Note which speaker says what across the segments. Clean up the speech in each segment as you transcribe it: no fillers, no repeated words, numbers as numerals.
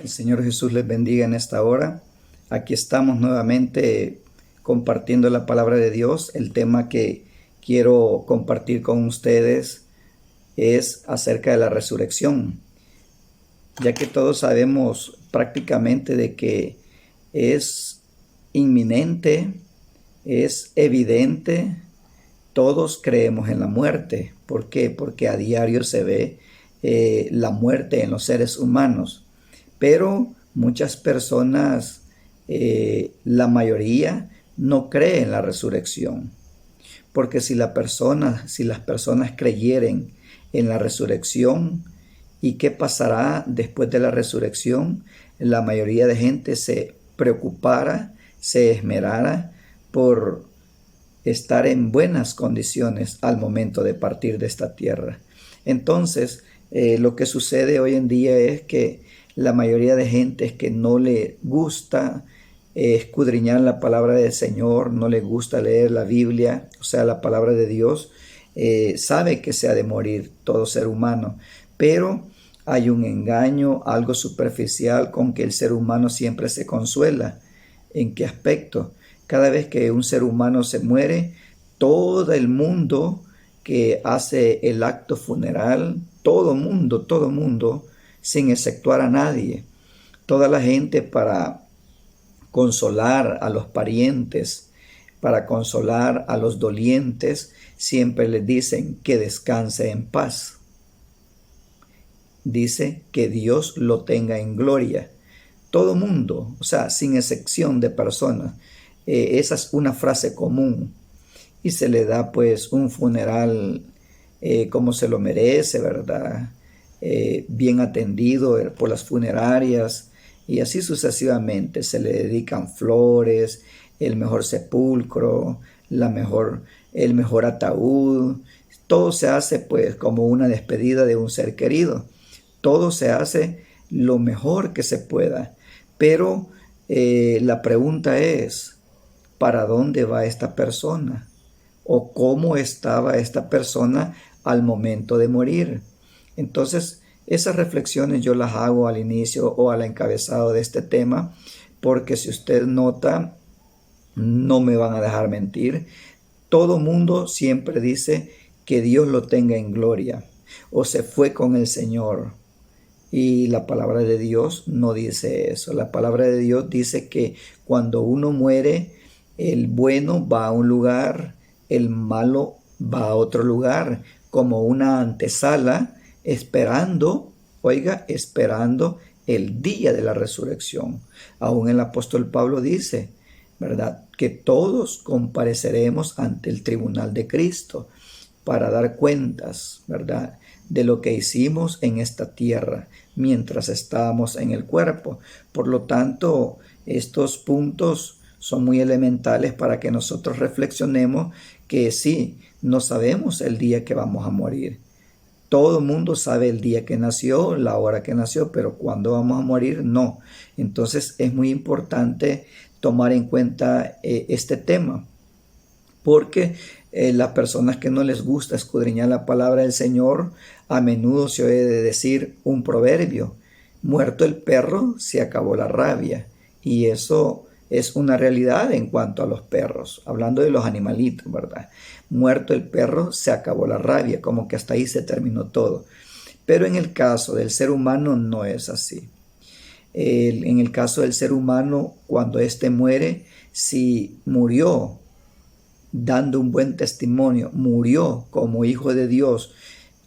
Speaker 1: El Señor Jesús les bendiga en esta hora. Aquí estamos nuevamente compartiendo la palabra de Dios. El tema que quiero compartir con ustedes es acerca de la resurrección, ya que todos sabemos prácticamente de que es inminente, es evidente, todos creemos en la muerte. ¿Por qué? Porque a diario se ve la muerte en los seres humanos. Pero muchas personas, la mayoría, no creen en la resurrección. Porque si las personas creyeren en la resurrección, ¿y qué pasará después de la resurrección? La mayoría de gente se preocupara, se esmerara por estar en buenas condiciones al momento de partir de esta tierra. Entonces, lo que sucede hoy en día es que la mayoría de gente es que no le gusta escudriñar la palabra del Señor, no le gusta leer la Biblia, o sea, la palabra de Dios. Sabe que se ha de morir todo ser humano, pero hay un engaño, algo superficial con que el ser humano siempre se consuela. ¿En qué aspecto? Cada vez que un ser humano se muere, todo el mundo que hace el acto funeral, todo mundo, sin exceptuar a nadie, toda la gente para consolar a los parientes, para consolar a los dolientes, siempre les dicen que descanse en paz. Dice que Dios lo tenga en gloria. Todo mundo, o sea, sin excepción de personas. Esa es una frase común y se le da pues un funeral como se lo merece, ¿verdad? Bien atendido por las funerarias y así sucesivamente. Se le dedican flores, el mejor sepulcro, el mejor ataúd. Todo se hace pues como una despedida de un ser querido. Todo se hace lo mejor que se pueda. Pero la pregunta es, ¿para dónde va esta persona? ¿O cómo estaba esta persona al momento de morir? Entonces, esas reflexiones yo las hago al inicio o al encabezado de este tema, porque si usted nota, no me van a dejar mentir. Todo mundo siempre dice que Dios lo tenga en gloria o se fue con el Señor. Y la palabra de Dios no dice eso. La palabra de Dios dice que cuando uno muere, el bueno va a un lugar, el malo va a otro lugar, como una antesala, esperando el día de la resurrección. Aún el apóstol Pablo dice, ¿verdad?, que todos compareceremos ante el tribunal de Cristo para dar cuentas, ¿verdad?, de lo que hicimos en esta tierra mientras estábamos en el cuerpo. Por lo tanto, estos puntos son muy elementales para que nosotros reflexionemos que sí, no sabemos el día que vamos a morir. Todo el mundo sabe el día que nació, la hora que nació, pero cuándo vamos a morir, no. Entonces es muy importante tomar en cuenta este tema, porque las personas que no les gusta escudriñar la palabra del Señor, a menudo se oye de decir un proverbio: muerto el perro, se acabó la rabia. Y eso es una realidad en cuanto a los perros, hablando de los animalitos, ¿verdad? Muerto el perro, se acabó la rabia, como que hasta ahí se terminó todo. Pero en el caso del ser humano no es así. En el caso del ser humano, cuando éste muere, si murió dando un buen testimonio, murió como hijo de Dios,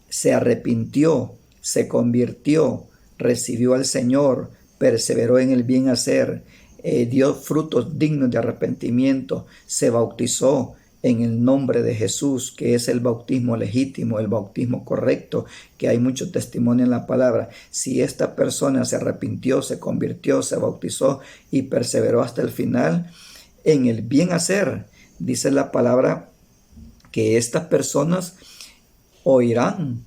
Speaker 1: se arrepintió, se convirtió, recibió al Señor, perseveró en el bien hacer, dio frutos dignos de arrepentimiento, se bautizó en el nombre de Jesús, que es el bautismo legítimo, el bautismo correcto, que hay mucho testimonio en la palabra. Si esta persona se arrepintió, se convirtió, se bautizó y perseveró hasta el final en el bien hacer, dice la palabra que estas personas oirán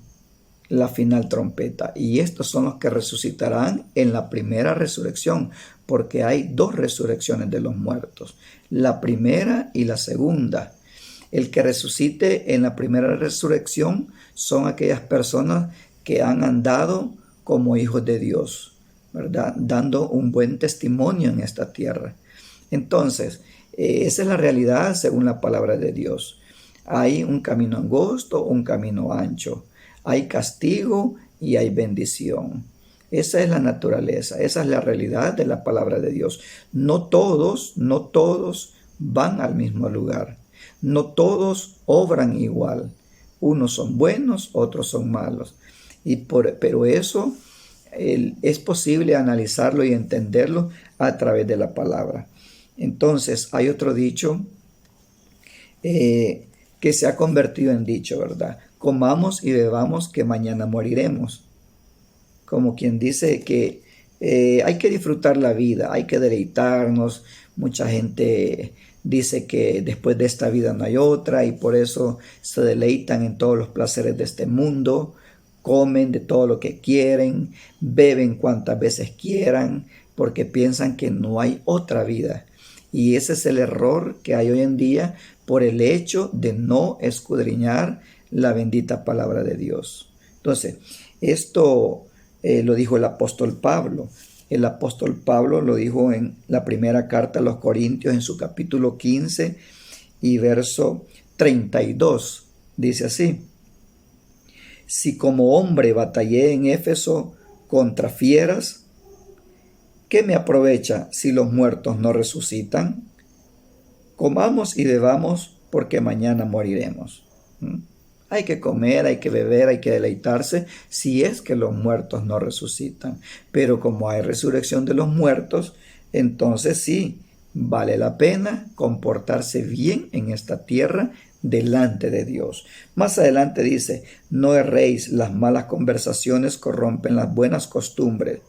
Speaker 1: la final trompeta, y estos son los que resucitarán en la primera resurrección, porque hay dos resurrecciones de los muertos, la primera y la segunda. El que resucite en la primera resurrección son aquellas personas que han andado como hijos de Dios, ¿verdad? Dando un buen testimonio en esta tierra. Entonces, esa es la realidad según la palabra de Dios. Hay un camino angosto, un camino ancho. Hay castigo y hay bendición. Esa es la naturaleza, esa es la realidad de la palabra de Dios. No todos van al mismo lugar. No todos obran igual. Unos son buenos, otros son malos. Pero eso es posible analizarlo y entenderlo a través de la palabra. Entonces, hay otro dicho que se ha convertido en dicho, ¿verdad? Comamos y bebamos que mañana moriremos. Como quien dice que hay que disfrutar la vida, hay que deleitarnos. Mucha gente dice que después de esta vida no hay otra y por eso se deleitan en todos los placeres de este mundo, comen de todo lo que quieren, beben cuantas veces quieran, porque piensan que no hay otra vida. Y ese es el error que hay hoy en día por el hecho de no escudriñar la bendita palabra de Dios. Entonces, esto lo dijo el apóstol Pablo. El apóstol Pablo lo dijo en la primera carta a los Corintios en su capítulo 15 y verso 32. Dice así: si como hombre batallé en Éfeso contra fieras, ¿qué me aprovecha si los muertos no resucitan? Comamos y bebamos porque mañana moriremos. Hay que comer, hay que beber, hay que deleitarse si es que los muertos no resucitan. Pero como hay resurrección de los muertos, entonces sí, vale la pena comportarse bien en esta tierra delante de Dios. Más adelante dice: no erréis, las malas conversaciones corrompen las buenas costumbres.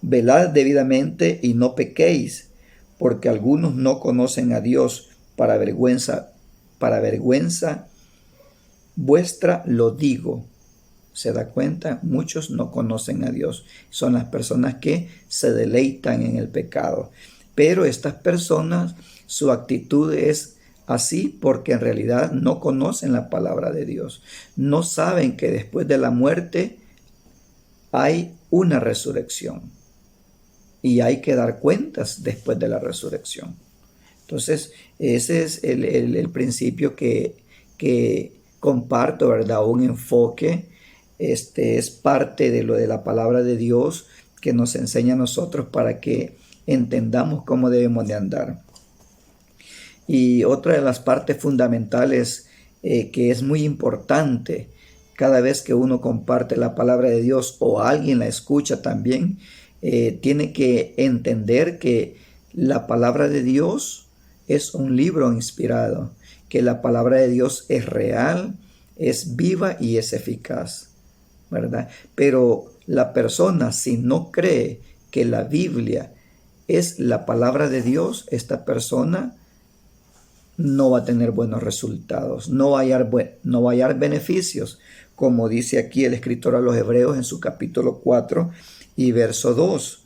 Speaker 1: Velad debidamente y no pequéis, porque algunos no conocen a Dios. Para vergüenza vuestra lo digo. ¿Se da cuenta? Muchos no conocen a Dios. Son las personas que se deleitan en el pecado. Pero estas personas, su actitud es así porque en realidad no conocen la palabra de Dios. No saben que después de la muerte hay una resurrección. Y hay que dar cuentas después de la resurrección. Entonces, ese es el principio que comparto, ¿verdad? Un enfoque, es parte de lo de la palabra de Dios que nos enseña a nosotros para que entendamos cómo debemos de andar. Y otra de las partes fundamentales que es muy importante cada vez que uno comparte la palabra de Dios o alguien la escucha también, tiene que entender que la palabra de Dios es un libro inspirado, que la palabra de Dios es real, es viva y es eficaz, ¿verdad? Pero la persona, si no cree que la Biblia es la palabra de Dios, esta persona no va a tener buenos resultados, no va a hallar beneficios, como dice aquí el escritor a los Hebreos en su capítulo 4 y verso 2.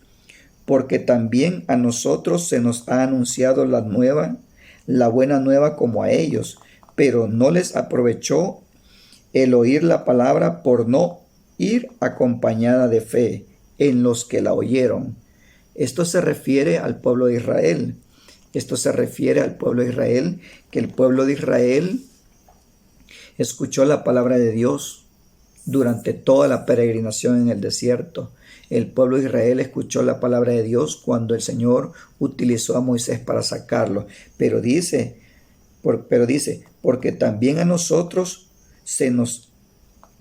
Speaker 1: Porque también a nosotros se nos ha anunciado la buena nueva como a ellos, pero no les aprovechó el oír la palabra por no ir acompañada de fe en los que la oyeron. Esto se refiere al pueblo de Israel. Esto se refiere al pueblo de Israel, que el pueblo de Israel escuchó la palabra de Dios durante toda la peregrinación en el desierto. El pueblo de Israel escuchó la palabra de Dios cuando el Señor utilizó a Moisés para sacarlo. Pero dice, porque también a nosotros se nos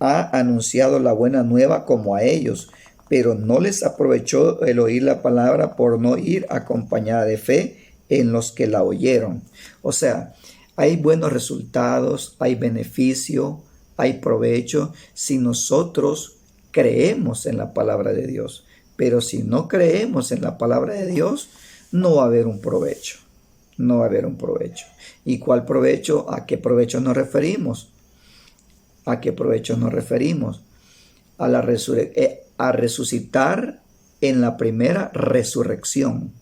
Speaker 1: ha anunciado la buena nueva como a ellos, pero no les aprovechó el oír la palabra por no ir acompañada de fe en los que la oyeron. O sea, hay buenos resultados, hay beneficio, hay provecho si nosotros creemos en la palabra de Dios. Pero si no creemos en la palabra de Dios, no va a haber un provecho. No va a haber un provecho. ¿Y cuál provecho? ¿A qué provecho nos referimos? ¿A qué provecho nos referimos? A resucitar en la primera resurrección.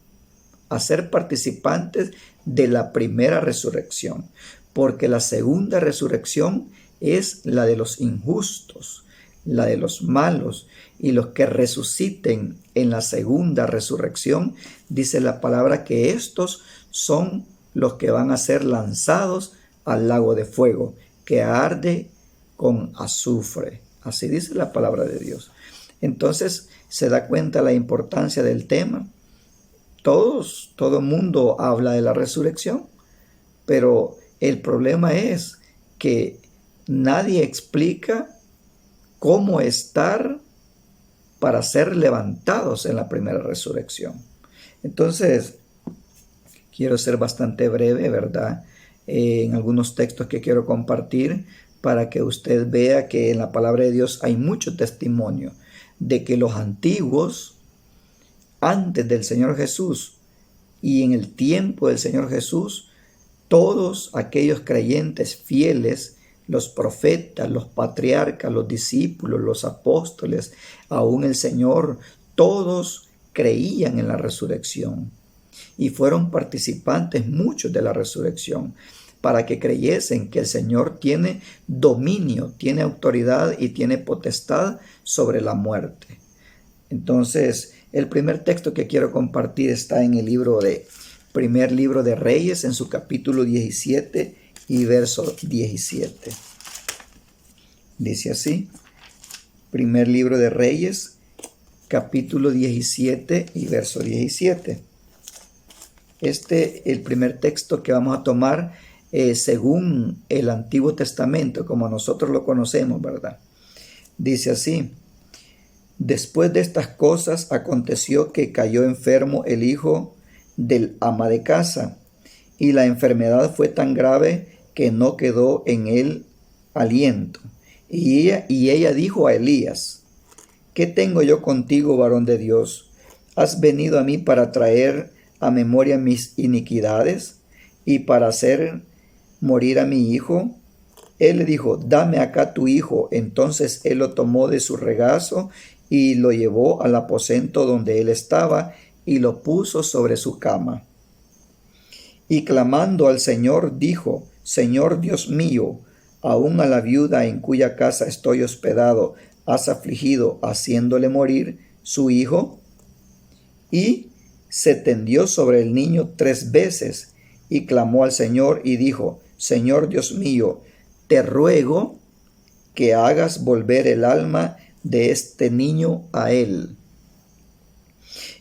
Speaker 1: A ser participantes de la primera resurrección. Porque la segunda resurrección es la de los injustos, la de los malos, y los que resuciten en la segunda resurrección, dice la palabra que estos son los que van a ser lanzados al lago de fuego, que arde con azufre. Así dice la palabra de Dios. Entonces se da cuenta la importancia del tema. Todo el mundo habla de la resurrección, pero el problema es que nadie explica cómo estar para ser levantados en la primera resurrección. Entonces, quiero ser bastante breve, ¿verdad? En algunos textos que quiero compartir para que usted vea que en la palabra de Dios hay mucho testimonio de que los antiguos, antes del Señor Jesús y en el tiempo del Señor Jesús, todos aquellos creyentes fieles, los profetas, los patriarcas, los discípulos, los apóstoles, aún el Señor, todos creían en la resurrección y fueron participantes muchos de la resurrección para que creyesen que el Señor tiene dominio, tiene autoridad y tiene potestad sobre la muerte. Entonces, el primer texto que quiero compartir está en el primer libro de Reyes, en su capítulo 17 y verso 17. Dice así, primer libro de Reyes, capítulo 17 y verso 17. El primer texto que vamos a tomar según el Antiguo Testamento, como nosotros lo conocemos, ¿verdad? Dice así: después de estas cosas aconteció que cayó enfermo el hijo del ama de casa, y la enfermedad fue tan grave que no quedó en él aliento. Y ella dijo a Elías: ¿qué tengo yo contigo, varón de Dios? ¿Has venido a mí para traer a memoria mis iniquidades y para hacer morir a mi hijo? Él le dijo: dame acá tu hijo. Entonces él lo tomó de su regazo y lo llevó al aposento donde él estaba y lo puso sobre su cama. Y clamando al Señor dijo: Señor Dios mío, aún a la viuda en cuya casa estoy hospedado has afligido, haciéndole morir su hijo. Y se tendió sobre el niño 3 veces y clamó al Señor y dijo: Señor Dios mío, te ruego que hagas volver el alma de este niño a él.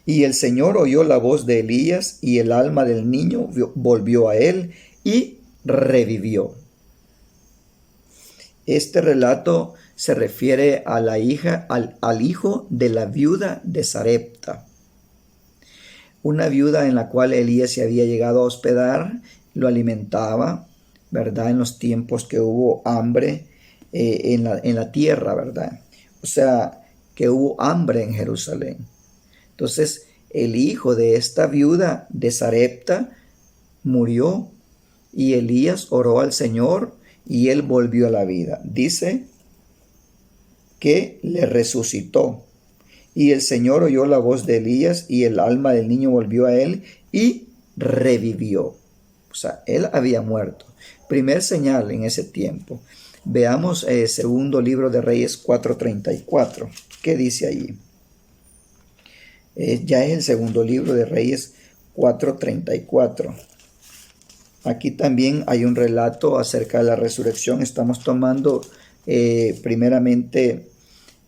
Speaker 1: Y el Señor oyó la voz de Elías, y el alma del niño volvió a él y revivió. Este relato se refiere a la hija, al hijo de la viuda de Sarepta, una viuda en la cual Elías se había llegado a hospedar, lo alimentaba, ¿verdad? En los tiempos que hubo hambre en la tierra, ¿verdad? O sea, que hubo hambre en Jerusalén. Entonces, el hijo de esta viuda de Sarepta murió y Elías oró al Señor y él volvió a la vida. Dice que le resucitó. Y el Señor oyó la voz de Elías y el alma del niño volvió a él y revivió. O sea, él había muerto. Primer señal en ese tiempo. Veamos segundo libro de Reyes 4:34. ¿Qué dice allí? Ya es el segundo libro de Reyes 4:34. Aquí también hay un relato acerca de la resurrección. Estamos tomando primeramente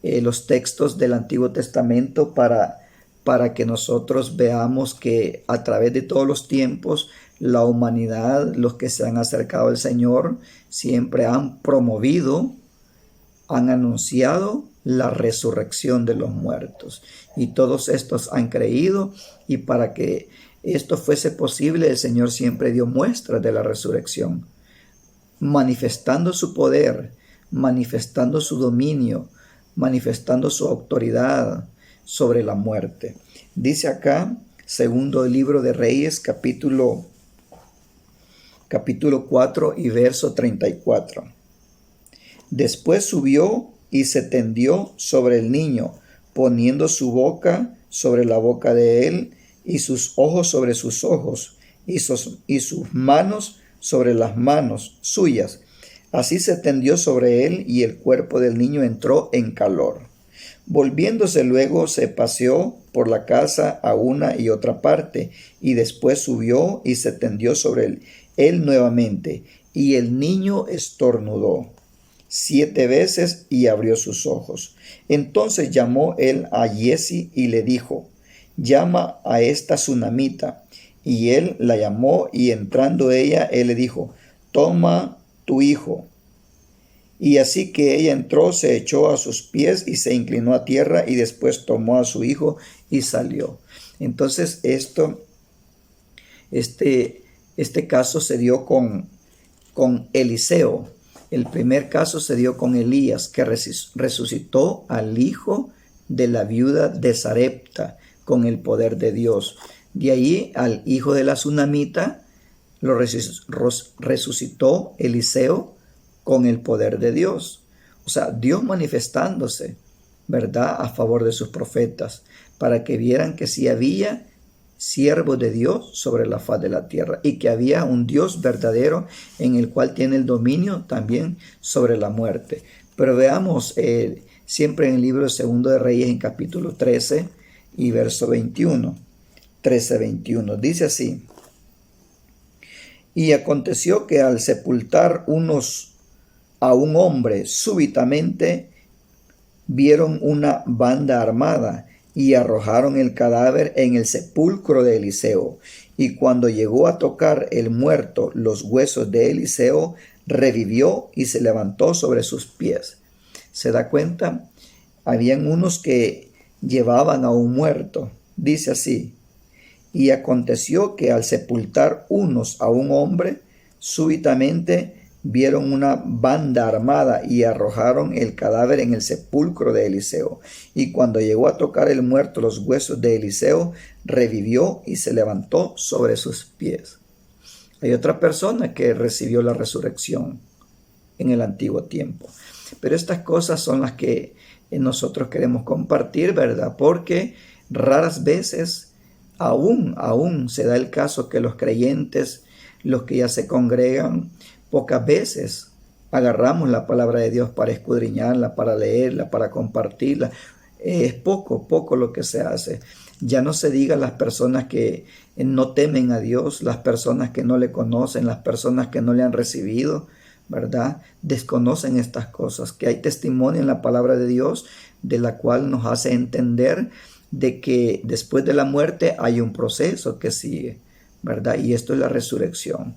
Speaker 1: los textos del Antiguo Testamento para que nosotros veamos que a través de todos los tiempos la humanidad, los que se han acercado al Señor, siempre han promovido, han anunciado la resurrección de los muertos. Y todos estos han creído, y para que esto fuese posible, el Señor siempre dio muestras de la resurrección, manifestando su poder, manifestando su dominio, manifestando su autoridad sobre la muerte. Dice acá, segundo libro de Reyes, capítulo 4 y verso 34. Después subió y se tendió sobre el niño, poniendo su boca sobre la boca de él, y sus ojos sobre sus ojos, y sus manos sobre las manos suyas. Así se tendió sobre él y el cuerpo del niño entró en calor. Volviéndose luego se paseó por la casa a una y otra parte, y después subió y se tendió sobre él nuevamente, y el niño estornudó 7 veces y abrió sus ojos. Entonces llamó él a Giezi y le dijo: llama a esta tsunamita. Y él la llamó, y entrando ella, él le dijo: toma tu hijo. Y así que ella entró, se echó a sus pies y se inclinó a tierra, y después tomó a su hijo y salió. Entonces este caso se dio con Eliseo. El primer caso se dio con Elías, que resucitó al hijo de la viuda de Sarepta con el poder de Dios. De ahí al hijo de la tsunamita lo resucitó Eliseo con el poder de Dios. O sea, Dios manifestándose, ¿verdad?, a favor de sus profetas, para que vieran que sí había siervos de Dios sobre la faz de la tierra, y que había un Dios verdadero en el cual tiene el dominio también sobre la muerte. Pero veamos siempre en el libro de Segundo de Reyes, en capítulo 13 y verso 21. 13:21. Dice así: y aconteció que al sepultar unos a un hombre, súbitamente vieron una banda armada y arrojaron el cadáver en el sepulcro de Eliseo. Y cuando llegó a tocar el muerto los huesos de Eliseo, revivió y se levantó sobre sus pies. ¿Se da cuenta? Habían unos que llevaban a un muerto. Dice así: y aconteció que al sepultar unos a un hombre, súbitamente vieron una banda armada y arrojaron el cadáver en el sepulcro de Eliseo. Y cuando llegó a tocar el muerto los huesos de Eliseo, revivió y se levantó sobre sus pies. Hay otra persona que recibió la resurrección en el antiguo tiempo. Pero estas cosas son las que nosotros queremos compartir, ¿verdad? Porque raras veces aún se da el caso que los creyentes, los que ya se congregan, pocas veces agarramos la palabra de Dios para escudriñarla, para leerla, para compartirla. Es poco lo que se hace. Ya no se diga las personas que no temen a Dios, las personas que no le conocen, las personas que no le han recibido, ¿verdad? Desconocen estas cosas, que hay testimonio en la palabra de Dios, de la cual nos hace entender de que después de la muerte hay un proceso que sigue, ¿verdad? Y esto es la resurrección.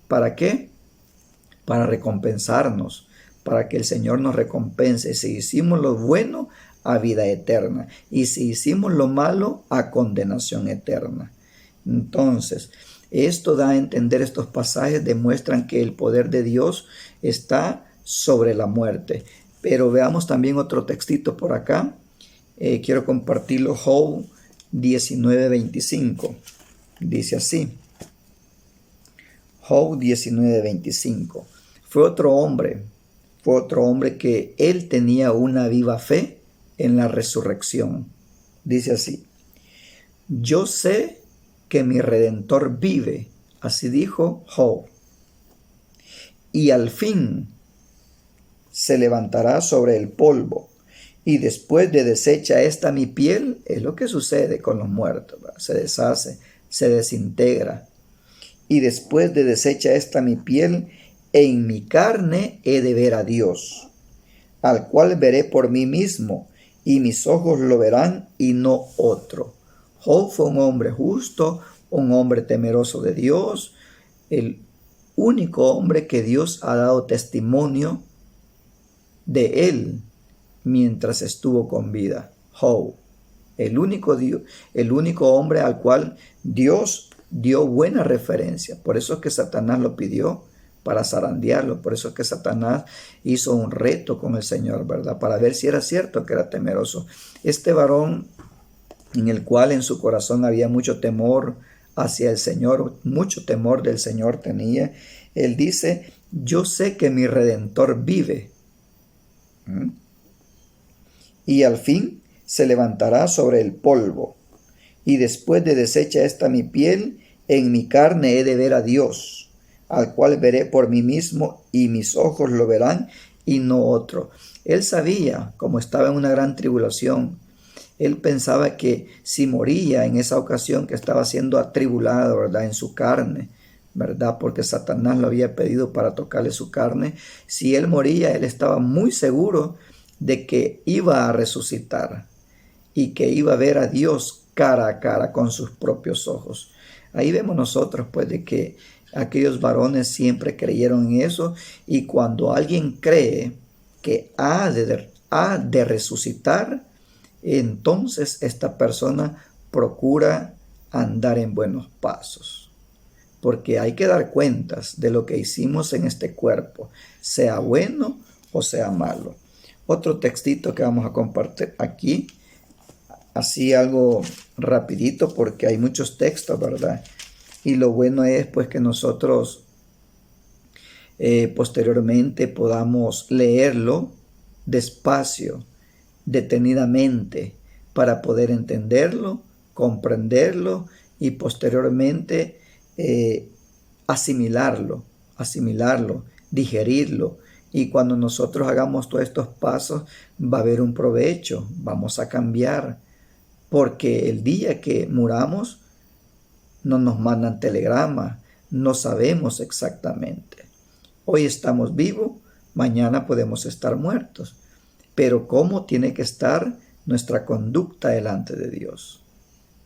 Speaker 1: ¿Para qué? Para recompensarnos, para que el Señor nos recompense. Si hicimos lo bueno, a vida eterna, y si hicimos lo malo, a condenación eterna. Entonces, esto da a entender, estos pasajes demuestran que el poder de Dios está sobre la muerte. Pero veamos también otro textito por acá. Quiero compartirlo. Job 19:25. Dice así. Job 19:25. Fue otro hombre que él tenía una viva fe en la resurrección. Dice así: yo sé que mi Redentor vive, así dijo Job, y al fin se levantará sobre el polvo, y después de deshecha esta mi piel, es lo que sucede con los muertos, ¿verdad? Se deshace, se desintegra, y después de deshecha esta mi piel, en mi carne he de ver a Dios, al cual veré por mí mismo, y mis ojos lo verán y no otro. Job fue un hombre justo, un hombre temeroso de Dios, el único hombre que Dios ha dado testimonio de él mientras estuvo con vida. Job, el único hombre al cual Dios dio buena referencia. Por eso es que Satanás lo pidió para zarandearlo. Por eso es que Satanás hizo un reto con el Señor, ¿verdad? Para ver si era cierto que era temeroso. Este varón, en el cual en su corazón había mucho temor hacia el Señor, mucho temor del Señor tenía, él dice: yo sé que mi Redentor vive. Y al fin se levantará sobre el polvo. Y después de deshecha esta mi piel, en mi carne he de ver a Dios, al cual veré por mí mismo y mis ojos lo verán y no otro. Él sabía, como estaba en una gran tribulación, él pensaba que si moría en esa ocasión que estaba siendo atribulado, ¿verdad? En su carne, ¿verdad? Porque Satanás lo había pedido para tocarle su carne. Si él moría, él estaba muy seguro de que iba a resucitar y que iba a ver a Dios cara a cara con sus propios ojos. Ahí vemos nosotros pues de que aquellos varones siempre creyeron en eso, y cuando alguien cree que ha de resucitar, entonces esta persona procura andar en buenos pasos, porque hay que dar cuentas de lo que hicimos en este cuerpo, sea bueno o sea malo. Otro textito que vamos a compartir aquí, así algo rapidito, porque hay muchos textos, ¿verdad? Y lo bueno es pues que nosotros posteriormente podamos leerlo despacio, detenidamente, para poder entenderlo, comprenderlo y posteriormente asimilarlo, digerirlo. Y cuando nosotros hagamos todos estos pasos, va a haber un provecho, vamos a cambiar, porque el día que muramos no nos mandan telegrama, no sabemos exactamente. Hoy estamos vivos, mañana podemos estar muertos. Pero ¿cómo tiene que estar nuestra conducta delante de Dios?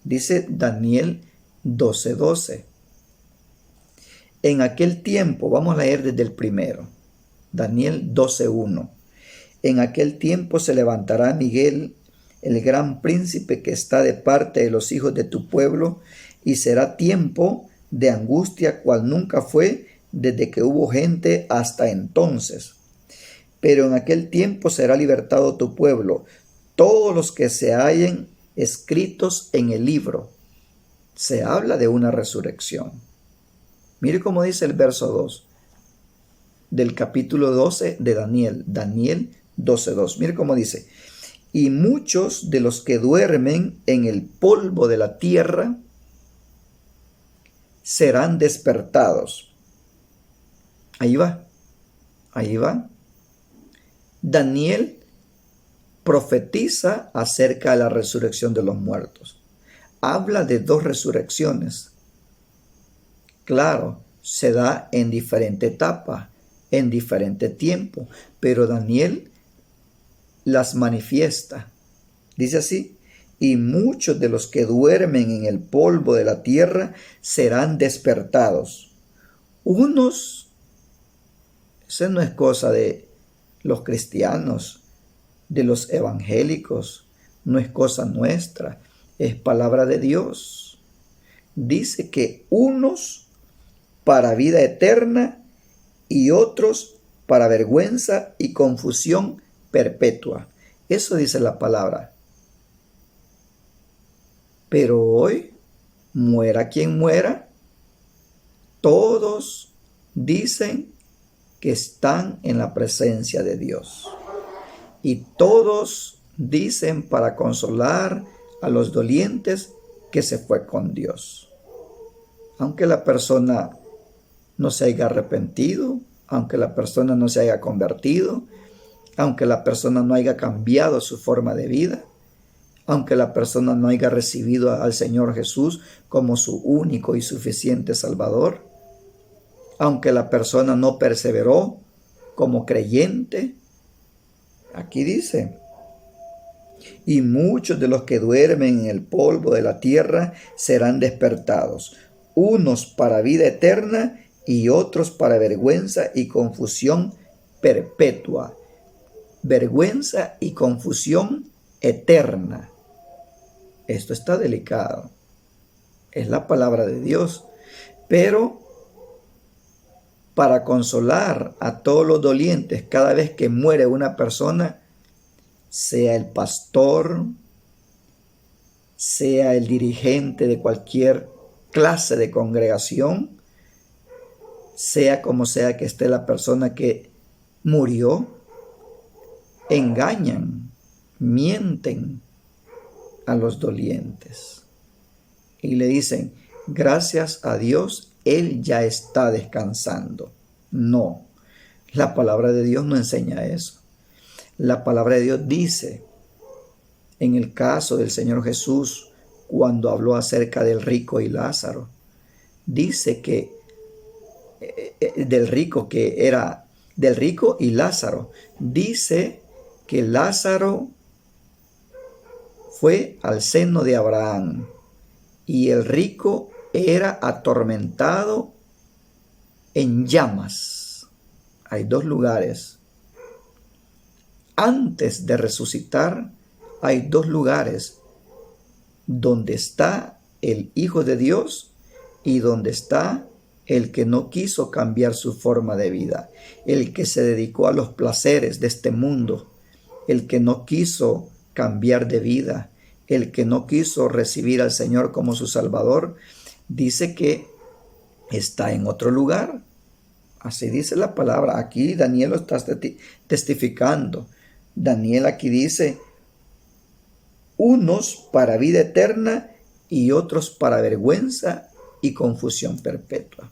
Speaker 1: Dice Daniel 12:12. En aquel tiempo, vamos a leer desde el primero, Daniel 12:1. En aquel tiempo se levantará Miguel, el gran príncipe que está de parte de los hijos de tu pueblo, y será tiempo de angustia cual nunca fue desde que hubo gente hasta entonces. Pero en aquel tiempo será libertado tu pueblo, todos los que se hallen escritos en el libro. Se habla de una resurrección. Mire cómo dice el verso 2 del capítulo 12 de Daniel. Daniel 12:2. Mire cómo dice: y muchos de los que duermen en el polvo de la tierra serán despertados. Ahí va, ahí va. Daniel profetiza acerca de la resurrección de los muertos. Habla de dos resurrecciones. Claro, se da en diferente etapa, en diferente tiempo, pero Daniel las manifiesta. Dice así: y muchos de los que duermen en el polvo de la tierra serán despertados. Unos, eso no es cosa de los cristianos, de los evangélicos, no es cosa nuestra, es palabra de Dios. Dice que unos para vida eterna y otros para vergüenza y confusión perpetua. Eso dice la palabra. Pero hoy, muera quien muera, todos dicen que están en la presencia de Dios. Y todos dicen, para consolar a los dolientes, que se fue con Dios. Aunque la persona no se haya arrepentido, aunque la persona no se haya convertido, aunque la persona no haya cambiado su forma de vida, aunque la persona no haya recibido al Señor Jesús como su único y suficiente Salvador, aunque la persona no perseveró como creyente. Aquí dice: y muchos de los que duermen en el polvo de la tierra serán despertados, unos para vida eterna y otros para vergüenza y confusión perpetua. Vergüenza y confusión eterna. Esto está delicado. Es la palabra de Dios. Pero para consolar a todos los dolientes cada vez que muere una persona, sea el pastor, sea el dirigente de cualquier clase de congregación, sea como sea que esté la persona que murió, engañan, mienten a los dolientes y le dicen: gracias a Dios Él ya está descansando. No, la palabra de Dios no enseña eso. La palabra de Dios dice, en el caso del Señor Jesús, cuando habló acerca del rico y Lázaro, dice que del rico y Lázaro, dice que Lázaro fue al seno de Abraham y el rico era atormentado en llamas. Hay dos lugares. Antes de resucitar, hay dos lugares donde está el Hijo de Dios y donde está el que no quiso cambiar su forma de vida, el que se dedicó a los placeres de este mundo, el que no quiso cambiar de vida, el que no quiso recibir al Señor como su Salvador, dice que está en otro lugar. Así dice la palabra. Aquí Daniel lo está testificando. Daniel aquí dice, unos para vida eterna y otros para vergüenza y confusión perpetua.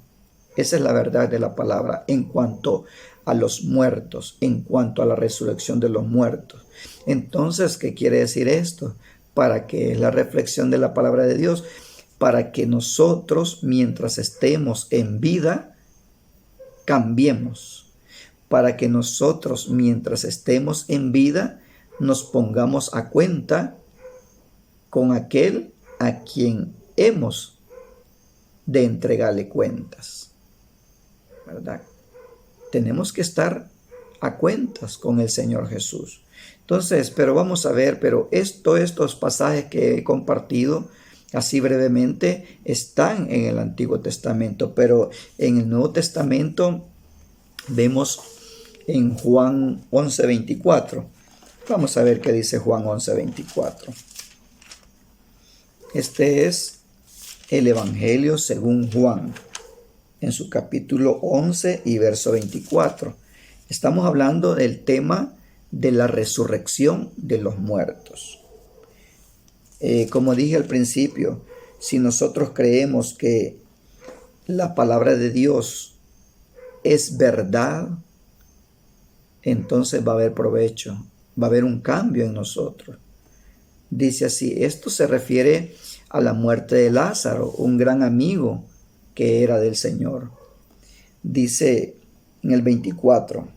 Speaker 1: Esa es la verdad de la palabra en cuanto a los muertos, en cuanto a la resurrección de los muertos. Entonces, ¿qué quiere decir esto? Para que es la reflexión de la palabra de Dios, para que nosotros, mientras estemos en vida, cambiemos. Para que nosotros, mientras estemos en vida, nos pongamos a cuenta con aquel a quien hemos de entregarle cuentas, ¿verdad? Tenemos que estar a cuentas con el Señor Jesús. Entonces, pero vamos a ver, pero estos pasajes que he compartido así brevemente están en el Antiguo Testamento, pero en el Nuevo Testamento vemos en Juan 11:24. Vamos a ver qué dice Juan 11:24. Este es el Evangelio según Juan, en su capítulo 11 y verso 24. Estamos hablando del tema de la resurrección de los muertos. Como dije al principio, si nosotros creemos que la palabra de Dios es verdad, entonces va a haber provecho, va a haber un cambio en nosotros. Dice así, esto se refiere a la muerte de Lázaro, un gran amigo que era del Señor. Dice en el 24,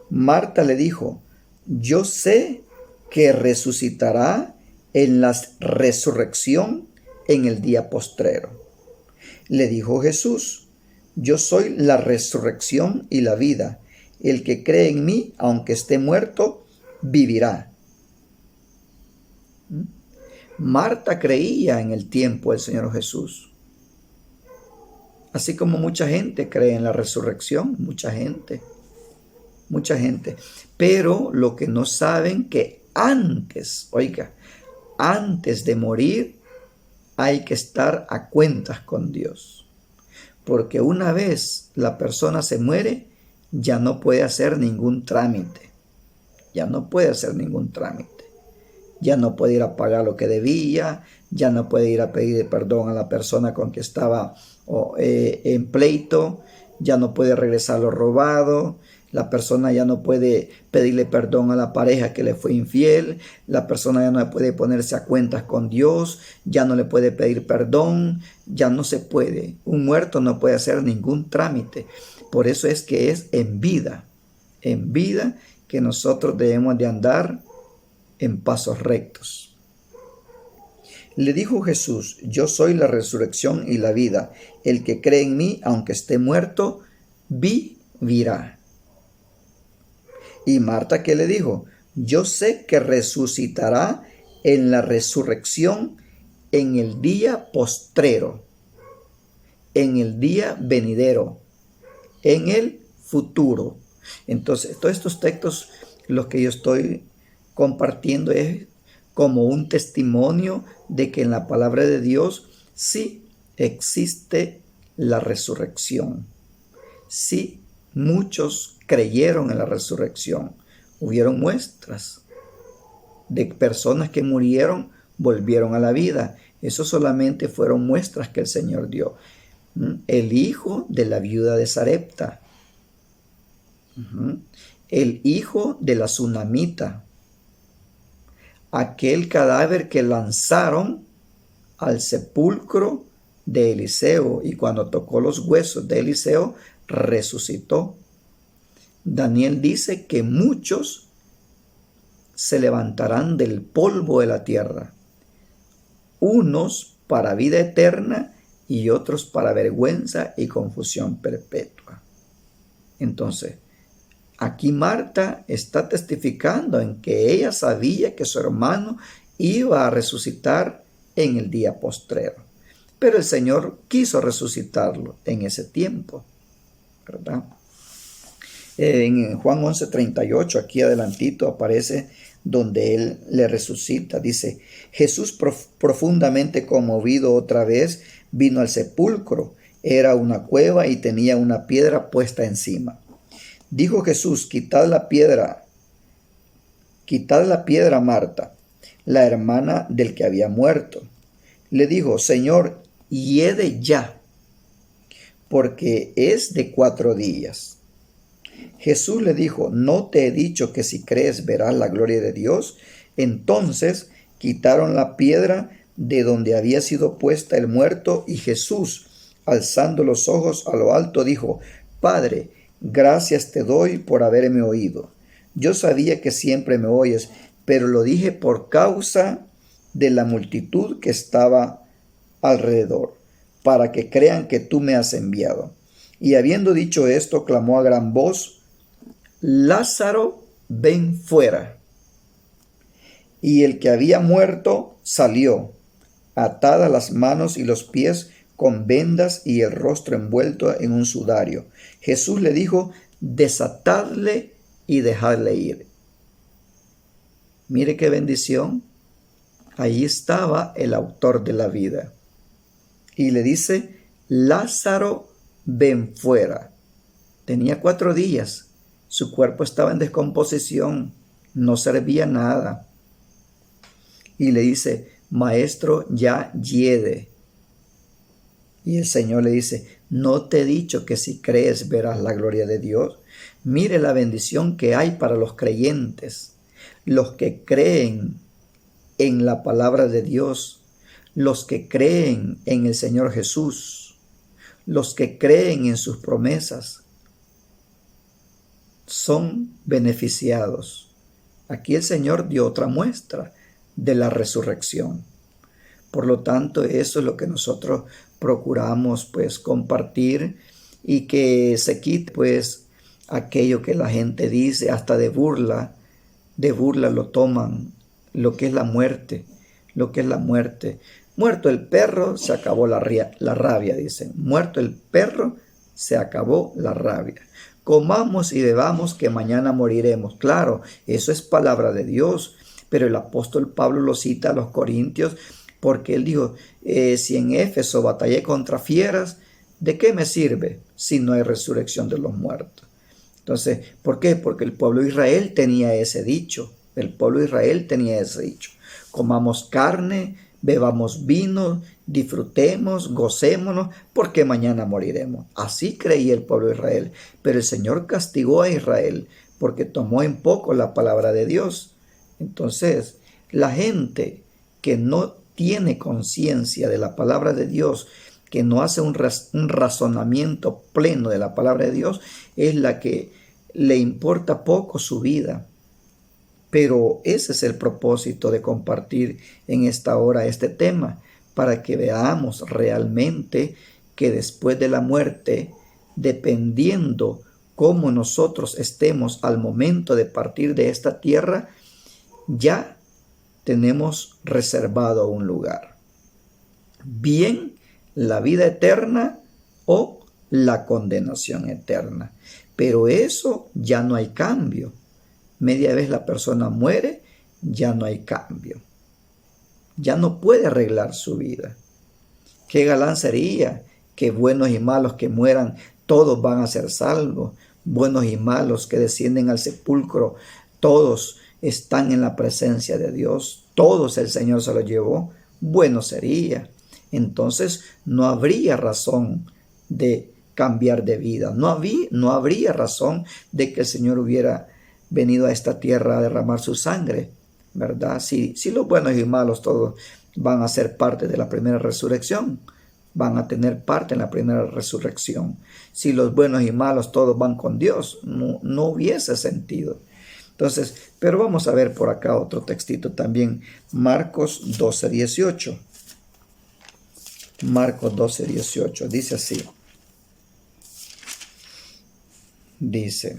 Speaker 1: Marta le dijo, yo sé que resucitará en la resurrección en el día postrero. Le dijo Jesús, yo soy la resurrección y la vida. El que cree en mí, aunque esté muerto, vivirá. Marta creía en el tiempo del Señor Jesús. Así como mucha gente cree en la resurrección, mucha gente. Pero lo que no saben que antes de morir hay que estar a cuentas con Dios. Porque una vez la persona se muere, ya no puede hacer ningún trámite. Ya no puede ir a pagar lo que debía, ya no puede ir a pedir perdón a la persona con que estaba en pleito, ya no puede regresar lo robado, la persona ya no puede pedirle perdón a la pareja que le fue infiel, la persona ya no puede ponerse a cuentas con Dios, ya no le puede pedir perdón, ya no se puede. Un muerto no puede hacer ningún trámite. Por eso es que es en vida que nosotros debemos de andar en pasos rectos. Le dijo Jesús, yo soy la resurrección y la vida. El que cree en mí, aunque esté muerto, vivirá. Y Marta, ¿qué le dijo? Yo sé que resucitará en la resurrección en el día postrero, en el día venidero, en el futuro. Entonces, todos estos textos, los que yo estoy compartiendo es como un testimonio de que en la palabra de Dios sí existe la resurrección. Sí, muchos creyeron en la resurrección. Hubieron muestras de personas que murieron, volvieron a la vida. Eso solamente fueron muestras que el Señor dio. El hijo de la viuda de Sarepta, el hijo de la tsunamita, aquel cadáver que lanzaron al sepulcro de Eliseo, y cuando tocó los huesos de Eliseo, resucitó. Daniel dice que muchos se levantarán del polvo de la tierra, unos para vida eterna y otros para vergüenza y confusión perpetua. Entonces, aquí Marta está testificando en que ella sabía que su hermano iba a resucitar en el día postrero, pero el Señor quiso resucitarlo en ese tiempo, ¿verdad? En Juan 11:38, aquí adelantito aparece donde él le resucita. Dice, Jesús profundamente conmovido otra vez vino al sepulcro. Era una cueva y tenía una piedra puesta encima. Dijo Jesús, quitad la piedra, Marta, la hermana del que había muerto. Le dijo, Señor, hiede ya, porque es de 4 días. Jesús le dijo, ¿no te he dicho que si crees verás la gloria de Dios? Entonces quitaron la piedra de donde había sido puesta el muerto, y Jesús, alzando los ojos a lo alto, dijo, Padre, gracias te doy por haberme oído. Yo sabía que siempre me oyes, pero lo dije por causa de la multitud que estaba alrededor, para que crean que tú me has enviado. Y habiendo dicho esto, clamó a gran voz, Lázaro, ven fuera. Y el que había muerto salió, atadas las manos y los pies con vendas y el rostro envuelto en un sudario. Jesús le dijo, desatadle y dejadle ir. Mire qué bendición. Ahí estaba el autor de la vida. Y le dice, Lázaro, ven fuera. Tenía 4 días. Su cuerpo estaba en descomposición. No servía nada. Y le dice, Maestro, ya hiede. Y el Señor le dice, ¿no te he dicho que si crees verás la gloria de Dios? Mire la bendición que hay para los creyentes, los que creen en la palabra de Dios, los que creen en el Señor Jesús, los que creen en sus promesas, son beneficiados. Aquí el Señor dio otra muestra de la resurrección. Por lo tanto, eso es lo que nosotros procuramos pues compartir, y que se quite pues aquello que la gente dice, hasta de burla lo toman, lo que es la muerte, Muerto el perro, se acabó la rabia, dicen. Muerto el perro, se acabó la rabia. Comamos y bebamos que mañana moriremos. Claro, eso es palabra de Dios, pero el apóstol Pablo lo cita a los Corintios porque él dijo, si en Éfeso batallé contra fieras, ¿de qué me sirve si no hay resurrección de los muertos? Entonces, ¿por qué? Porque el pueblo de Israel tenía ese dicho. Comamos carne, bebamos vino, disfrutemos, gocémonos, porque mañana moriremos. Así creía el pueblo de Israel. Pero el Señor castigó a Israel porque tomó en poco la palabra de Dios. Entonces, la gente que no tiene conciencia de la palabra de Dios, que no hace un razonamiento pleno de la palabra de Dios, es la que le importa poco su vida. Pero ese es el propósito de compartir en esta hora este tema, para que veamos realmente que después de la muerte, dependiendo cómo nosotros estemos al momento de partir de esta tierra, ya tenemos reservado un lugar. Bien, la vida eterna o la condenación eterna. Pero eso ya no hay cambio. Media vez la persona muere, ya no hay cambio. Ya no puede arreglar su vida. Qué galán sería que buenos y malos que mueran, todos van a ser salvos. Buenos y malos que descienden al sepulcro, todos están en la presencia de Dios. Todos el Señor se los llevó. Bueno sería. Entonces no habría razón de cambiar de vida. No habría razón de que el Señor hubiera venido a esta tierra a derramar su sangre, ¿verdad? Si los buenos y malos todos van a ser parte de la primera resurrección, van a tener parte en la primera resurrección. Si los buenos y malos todos van con Dios, no hubiese sentido. Entonces, pero vamos a ver por acá otro textito también, Marcos 12:18. Marcos 12:18, dice así. Dice: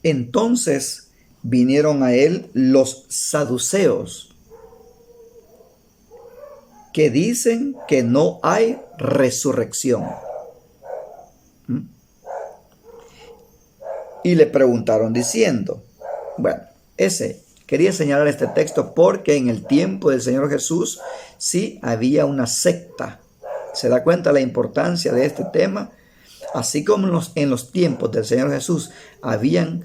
Speaker 1: entonces vinieron a él los saduceos, que dicen que no hay resurrección. Y le preguntaron diciendo, bueno, quería señalar este texto porque en el tiempo del Señor Jesús sí había una secta. ¿Se da cuenta la importancia de este tema? Así como en los tiempos del Señor Jesús habían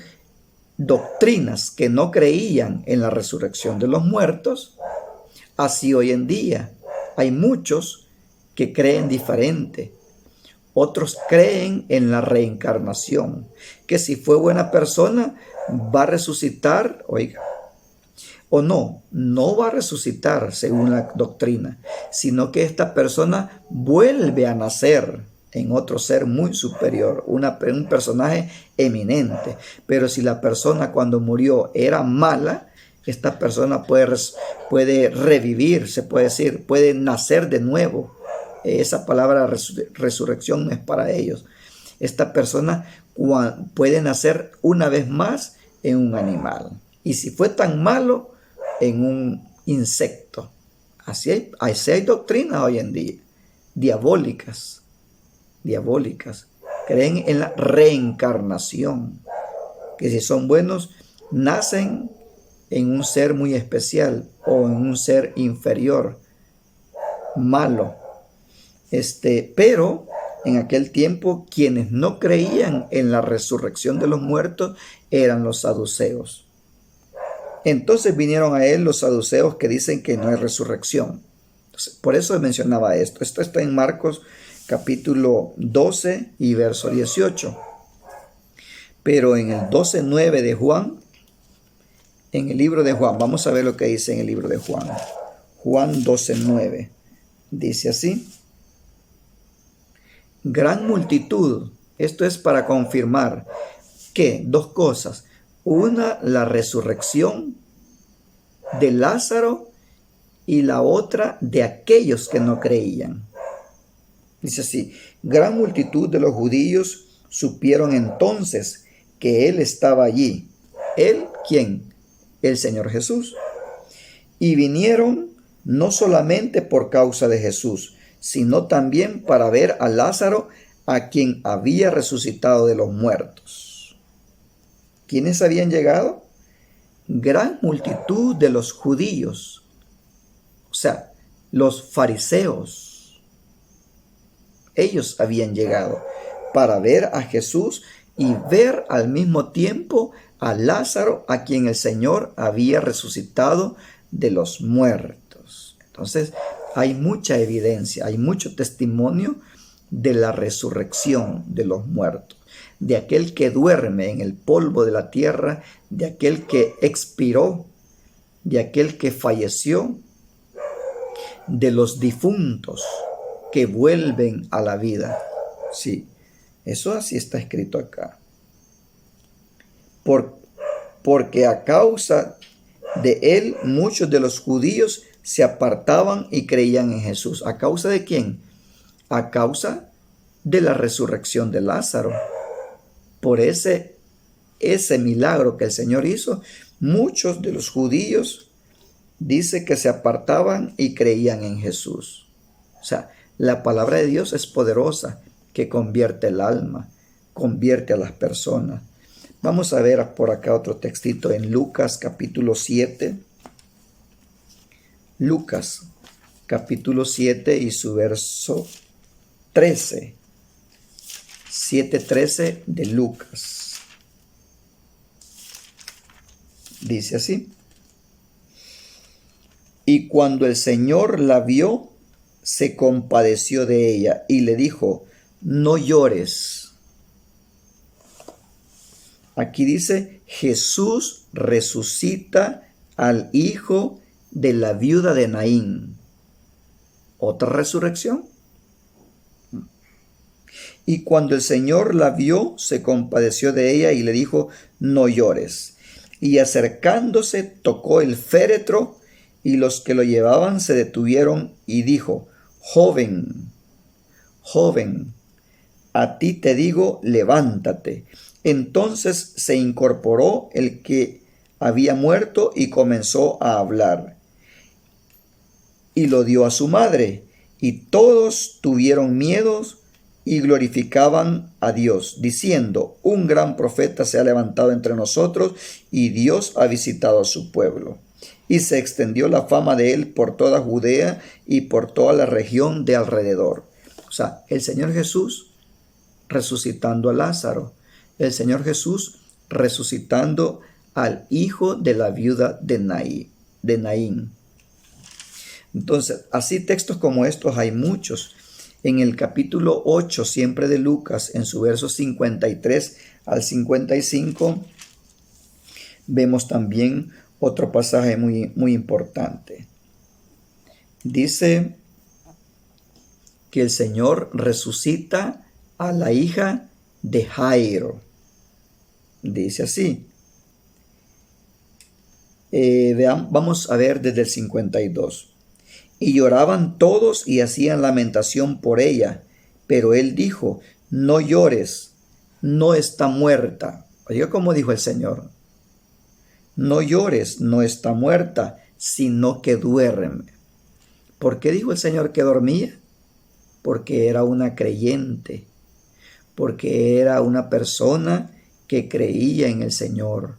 Speaker 1: doctrinas que no creían en la resurrección de los muertos, así hoy en día hay muchos que creen diferente. Otros creen en la reencarnación, que si fue buena persona va a resucitar, oiga, o no va a resucitar según la doctrina, sino que esta persona vuelve a nacer en otro ser muy superior, un personaje eminente. Pero si la persona cuando murió era mala, esta persona puede revivir, se puede decir, puede nacer de nuevo. Esa palabra resurrección no es para ellos. Esta persona puede nacer una vez más en un animal. Y si fue tan malo, en un insecto. Así hay doctrinas hoy en día, diabólicas. Creen en la reencarnación, que si son buenos, nacen en un ser muy especial o en un ser inferior, malo. Pero en aquel tiempo quienes no creían en la resurrección de los muertos eran los saduceos. Entonces vinieron a él los saduceos que dicen que no hay resurrección. Entonces, por eso mencionaba esto. Esto está en Marcos capítulo 12 y verso 18. Pero en el 12:9 de Juan, en el libro de Juan, vamos a ver lo que dice en el libro de Juan. Juan 12:9. Dice así: gran multitud. Esto es para confirmar que dos cosas. Una, la resurrección de Lázaro, y la otra de aquellos que no creían. Dice así: gran multitud de los judíos supieron entonces que él estaba allí. ¿Él quién? El Señor Jesús. Y vinieron no solamente por causa de Jesús, sino también para ver a Lázaro, a quien había resucitado de los muertos. ¿Quiénes habían llegado? Gran multitud de los judíos, o sea, los fariseos. Ellos habían llegado para ver a Jesús y ver al mismo tiempo a Lázaro, a quien el Señor había resucitado de los muertos. Entonces, hay mucha evidencia, hay mucho testimonio de la resurrección de los muertos, de aquel que duerme en el polvo de la tierra, de aquel que expiró, de aquel que falleció, de los difuntos que vuelven a la vida. Sí, eso así está escrito acá. Porque a causa de él muchos de los judíos se apartaban y creían en Jesús. ¿A causa de quién? A causa de la resurrección de Lázaro. Por ese milagro que el Señor hizo, muchos de los judíos dice que se apartaban y creían en Jesús. O sea, la palabra de Dios es poderosa, que convierte el alma, convierte a las personas. Vamos a ver por acá otro textito en Lucas capítulo 7. Lucas capítulo 7 y su verso 13. 7:13 de Lucas. Dice así: Y cuando el Señor la vio, se compadeció de ella y le dijo, no llores. Aquí dice, Jesús resucita al hijo de la viuda de Naín. ¿Otra resurrección? Y cuando el Señor la vio, se compadeció de ella y le dijo, no llores. Y acercándose, tocó el féretro, y los que lo llevaban se detuvieron y dijo, joven, joven, a ti te digo, levántate. Entonces se incorporó el que había muerto y comenzó a hablar. Y lo dio a su madre, y todos tuvieron miedo y glorificaban a Dios, diciendo, un gran profeta se ha levantado entre nosotros, y Dios ha visitado a su pueblo. Y se extendió la fama de él por toda Judea y por toda la región de alrededor. O sea, el Señor Jesús resucitando a Lázaro, el Señor Jesús resucitando al hijo de la viuda de Naín. Entonces, así textos como estos hay muchos. En el capítulo 8, siempre de Lucas, en su verso 53 al 55, vemos también otro pasaje muy importante. Dice que el Señor resucita a la hija de Jairo. Dice así. Vamos a ver desde el 52. Y lloraban todos y hacían lamentación por ella. Pero él dijo, no llores, no está muerta. Oiga cómo dijo el Señor. No llores, no está muerta, sino que duerme. ¿Por qué dijo el Señor que dormía? Porque era una creyente, porque era una persona que creía en el Señor.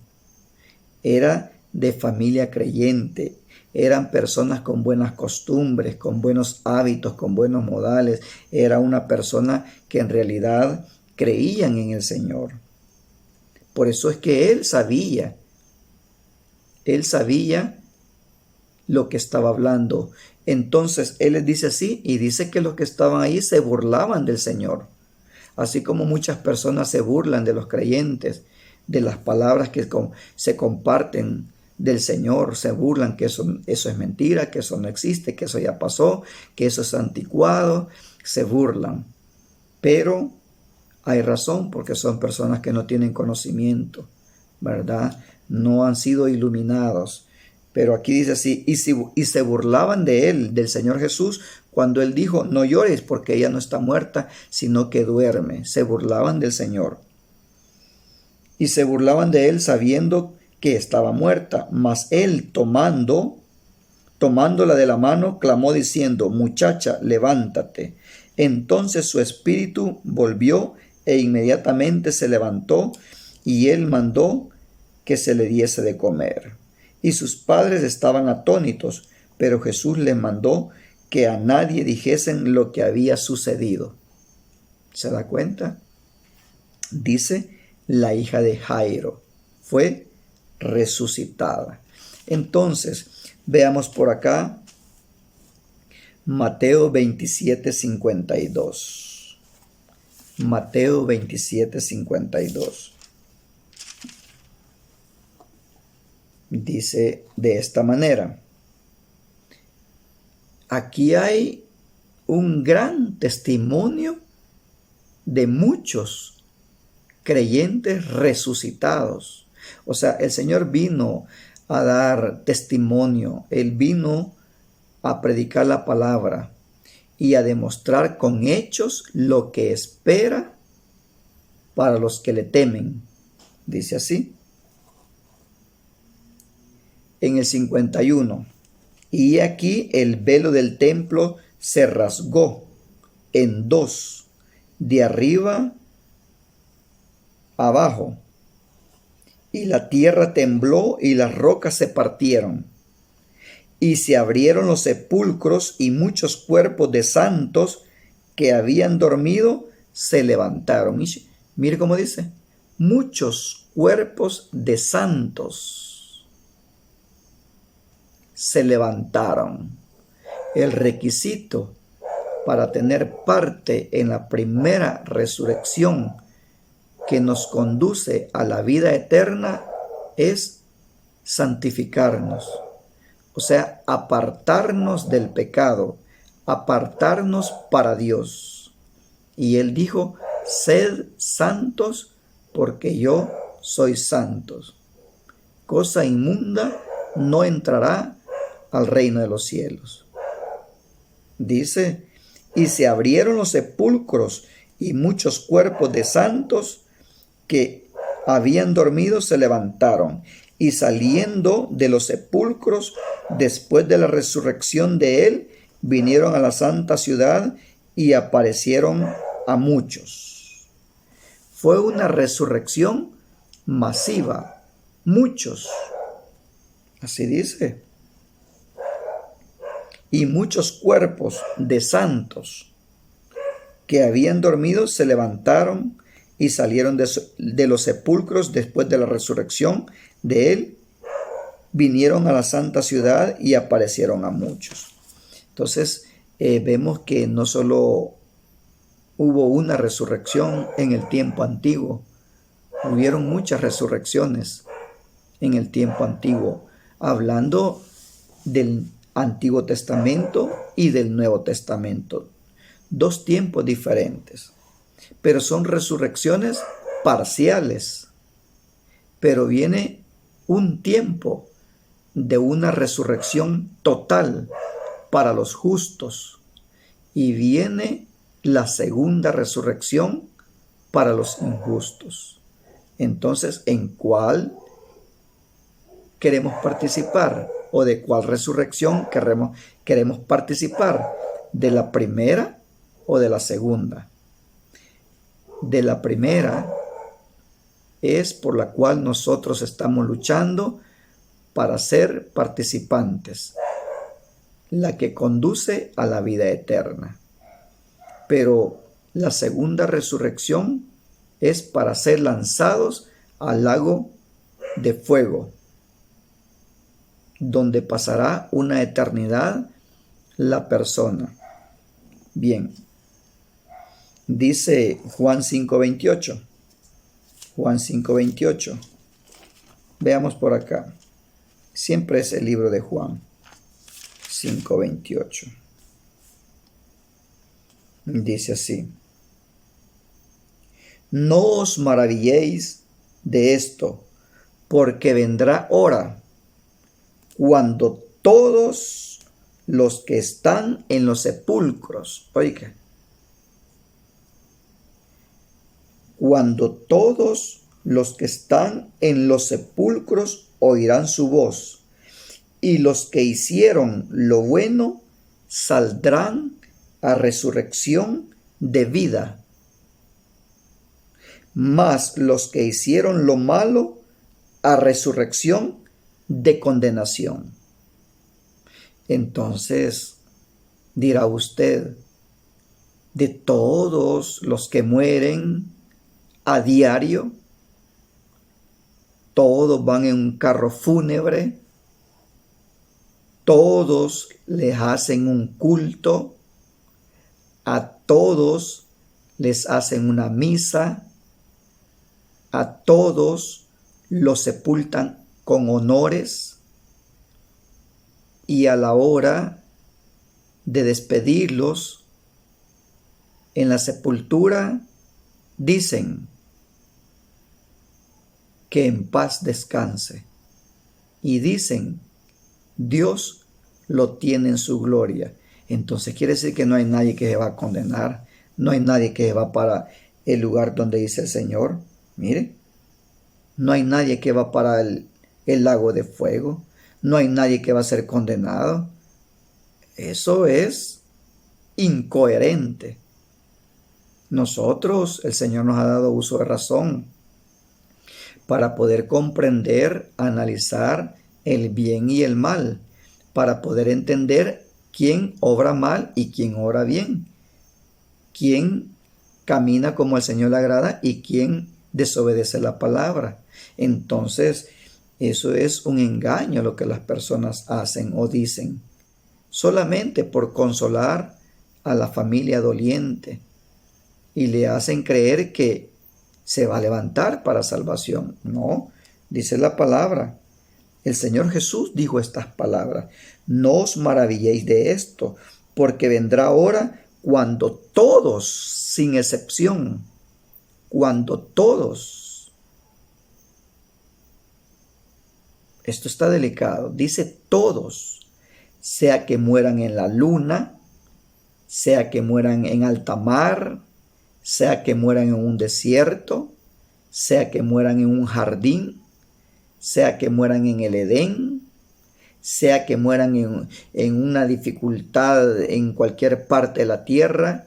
Speaker 1: Era de familia creyente, eran personas con buenas costumbres, con buenos hábitos, con buenos modales. Era una persona que en realidad creían en el Señor. Por eso es que él sabía lo que estaba hablando. Entonces él les dice así, y dice que los que estaban ahí se burlaban del Señor. Así como muchas personas se burlan de los creyentes, de las palabras que se comparten del Señor, se burlan que eso es mentira, que eso no existe, que eso ya pasó, que eso es anticuado, se burlan. Pero hay razón, porque son personas que no tienen conocimiento, ¿verdad? No han sido iluminados. Pero aquí dice así, y se burlaban de él, del Señor Jesús, cuando él dijo, no llores porque ella no está muerta, sino que duerme. Se burlaban del Señor. Y se burlaban de él sabiendo que estaba muerta. Mas él tomándola de la mano, clamó diciendo, muchacha, levántate. Entonces su espíritu volvió e inmediatamente se levantó, y él mandó que se le diese de comer. Y sus padres estaban atónitos, pero Jesús les mandó que a nadie dijesen lo que había sucedido. ¿Se da cuenta? Dice, la hija de Jairo fue resucitada. Entonces, veamos por acá Mateo 27:52. Mateo 27:52. Dice de esta manera. Aquí hay un gran testimonio de muchos creyentes resucitados. O sea, el Señor vino a dar testimonio. Él vino a predicar la palabra y a demostrar con hechos lo que espera para los que le temen. Dice así. En el 51. Y aquí el velo del templo se rasgó en dos, de arriba abajo, y la tierra tembló y las rocas se partieron, y se abrieron los sepulcros, y muchos cuerpos de santos que habían dormido se levantaron. Mire cómo dice, muchos cuerpos de santos se levantaron. El requisito para tener parte en la primera resurrección que nos conduce a la vida eterna es santificarnos, o sea, apartarnos del pecado, apartarnos para Dios. Y Él dijo, sed santos porque yo soy santo. Cosa inmunda no entrará al reino de los cielos. Dice, y se abrieron los sepulcros y muchos cuerpos de santos que habían dormido se levantaron, y saliendo de los sepulcros después de la resurrección de él, vinieron a la santa ciudad y aparecieron a muchos. Fue una resurrección masiva, muchos, así dice, y muchos cuerpos de santos que habían dormido se levantaron y salieron de los sepulcros después de la resurrección de él, vinieron a la santa ciudad y aparecieron a muchos. Entonces vemos que no solo hubo una resurrección en el tiempo antiguo, hubieron muchas resurrecciones en el tiempo antiguo, hablando del Antiguo Testamento y del Nuevo Testamento. Dos tiempos diferentes, pero son resurrecciones parciales. Pero viene un tiempo de una resurrección total para los justos, y viene la segunda resurrección para los injustos. Entonces, ¿en cuál queremos participar? ¿O de cuál resurrección queremos participar? ¿De la primera o de la segunda? De la primera es por la cual nosotros estamos luchando para ser participantes, la que conduce a la vida eterna. Pero la segunda resurrección es para ser lanzados al lago de fuego, donde pasará una eternidad la persona. Bien, dice Juan 5:28. Juan 5:28. Veamos por acá. Siempre es el libro de Juan 5:28. Dice así: no os maravilléis de esto, porque vendrá hora cuando todos los que están en los sepulcros, oiga, cuando todos los que están en los sepulcros oirán su voz, y los que hicieron lo bueno saldrán a resurrección de vida, mas los que hicieron lo malo a resurrección de condenación. Entonces dirá usted, de todos los que mueren a diario, todos van en un carro fúnebre, todos les hacen un culto, a todos les hacen una misa, a todos los sepultan con honores, y a la hora de despedirlos en la sepultura dicen que en paz descanse, y dicen Dios lo tiene en su gloria. Entonces quiere decir que no hay nadie que se va a condenar, no hay nadie que va para el lugar donde dice el Señor. Mire, no hay nadie que va para el lago de fuego, no hay nadie que va a ser condenado. Eso es incoherente. Nosotros, el Señor nos ha dado uso de razón para poder comprender, analizar el bien y el mal, para poder entender quién obra mal y quién obra bien, quién camina como al Señor le agrada y quién desobedece la palabra. Entonces, Eso es un engaño lo que las personas hacen o dicen, solamente por consolar a la familia doliente, y le hacen creer que se va a levantar para salvación. No, dice la palabra. El Señor Jesús dijo estas palabras: no os maravilléis de esto, porque vendrá hora cuando todos, sin excepción, cuando todos, esto está delicado, dice todos, sea que mueran en la luna, sea que mueran en alta mar, sea que mueran en un desierto, sea que mueran en un jardín, sea que mueran en el Edén, sea que mueran en una dificultad en cualquier parte de la tierra,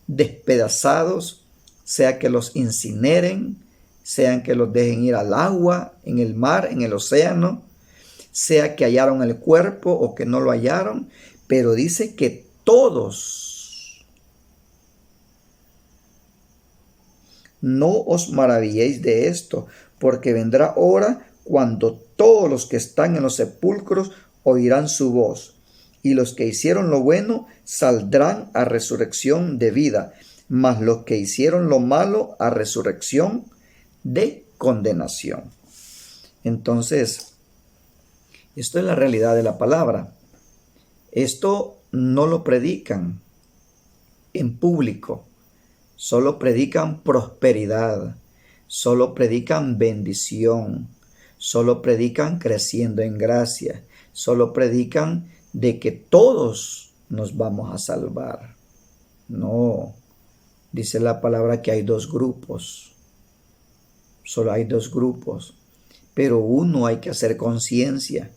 Speaker 1: despedazados, sea que los incineren, sean que los dejen ir al agua, en el mar, en el océano, sea que hallaron el cuerpo o que no lo hallaron, pero dice que todos. No os maravilléis de esto, porque vendrá hora cuando todos los que están en los sepulcros oirán su voz, y los que hicieron lo bueno saldrán a resurrección de vida, mas los que hicieron lo malo a resurrección de condenación. Entonces, esto es la realidad de la palabra. Esto no lo predican en público, solo predican prosperidad, solo predican bendición, solo predican creciendo en gracia, solo predican de que todos nos vamos a salvar. No, dice la palabra que hay dos grupos, solo hay dos grupos, pero uno hay que hacer conciencia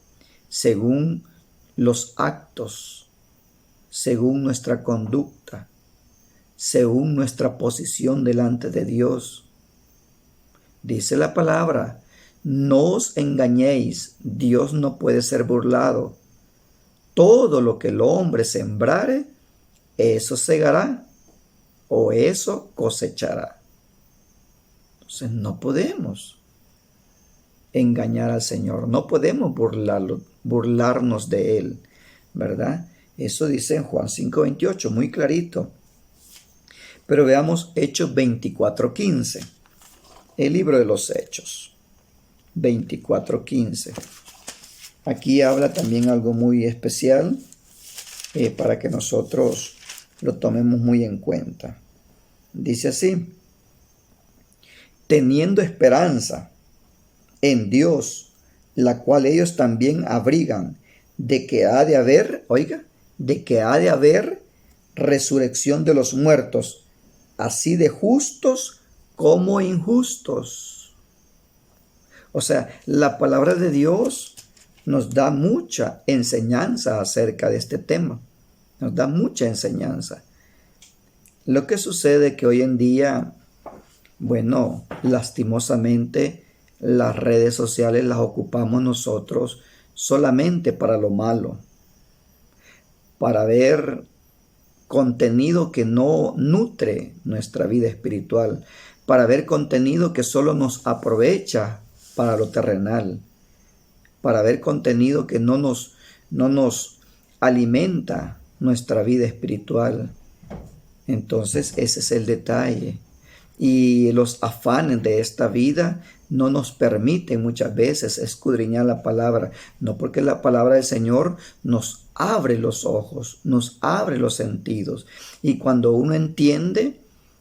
Speaker 1: según los actos, según nuestra conducta, según nuestra posición delante de Dios. Dice la palabra: no os engañéis, Dios no puede ser burlado. Todo lo que el hombre sembrare, eso segará o eso cosechará. Entonces no podemos engañar al Señor, no podemos burlarnos de Él, ¿verdad? Eso dice en Juan 5:28, muy clarito. Pero veamos Hechos 24:15, el libro de los Hechos, 24:15. Aquí habla también algo muy especial para que nosotros lo tomemos muy en cuenta. Dice así: teniendo esperanza en Dios, la cual ellos también abrigan, de que ha de haber, de que ha de haber resurrección de los muertos, así de justos como injustos. O sea, la palabra de Dios nos da mucha enseñanza acerca de este tema. Nos da mucha enseñanza. Lo que sucede es que hoy en día, bueno, lastimosamente, las redes sociales las ocupamos nosotros solamente para lo malo, para ver contenido que no nutre nuestra vida espiritual, para ver contenido que solo nos aprovecha para lo terrenal, para ver contenido que no nos alimenta nuestra vida espiritual. Entonces ese es el detalle. Y los afanes de esta vida no nos permiten muchas veces escudriñar la palabra, no, porque la palabra del Señor nos abre los ojos, nos abre los sentidos. Y cuando uno entiende,